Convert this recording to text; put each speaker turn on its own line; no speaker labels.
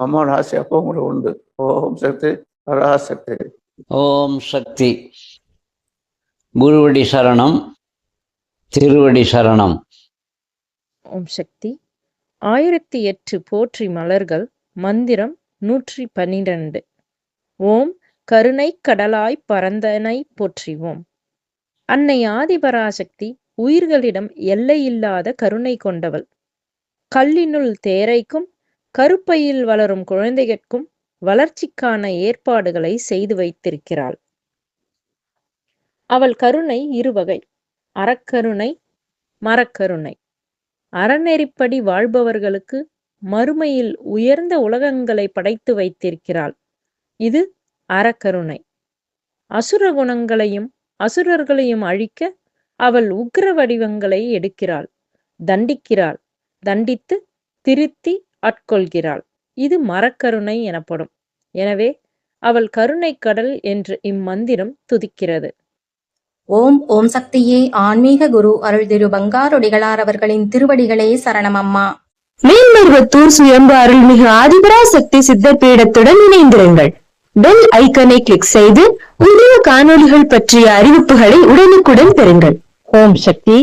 அம்மாவோட ஆசை அப்போ கூட உண்டு. ஓம் சக்தி பராசக்தி.
ஓம் சக்தி. குருவடி சரணம், திருவடி சரணம்.
ஓம் சக்தி. 1008 போற்றி மலர்கள். மந்திரம் 112. ஓம் கருணை கடலாய் பரந்தனை போற்றிவோம். அன்னை ஆதிபராசக்தி உயிர்களிடம் எல்லையில்லாத கருணை கொண்டவள். கல்லினுள் தேரைக்கும் கருப்பையில் வளரும் குழந்தைகளுக்கும் வளர்ச்சிக்கான ஏற்பாடுகளை செய்து வைத்திருக்கிறாள். அவள் கருணை இருவகை: அறக்கருணை, மரக்கருணை. அறநெறிப்படி வாழ்பவர்களுக்கு மறுமையில் உயர்ந்த உலகங்களை படைத்து வைத்திருக்கிறாள். இது அறக்கருணை. அசுர குணங்களையும் அசுரர்களையும் அழிக்க அவள் உக்ர வடிவங்களை எடுக்கிறாள், தண்டிக்கிறாள், தண்டித்து திருத்தி ஆட்கொள்கிறாள். இது மரக்கருணை எனப்படும். எனவே அவள் கருணை கடல் என்று இம்மந்திரம் துதிக்கிறது.
ஓம் ஓம் சக்தியே. ஆன்மீக குரு அருள் திரு பங்காரொடிகளார் அவர்களின் திருவடிகளே சரணம் அம்மா.
மேல்மருவத்தூர் சுயம்பு அருள்மிகு ஆதிபராசக்தி சித்தர் பீடத்துடன் இணைந்திருங்கள். பெல் ஐக்கனை கிளிக் செய்து புதிய காணொளிகள் பற்றிய அறிவிப்புகளை உடனுக்குடன் பெறுங்கள். ஓம் சக்தி.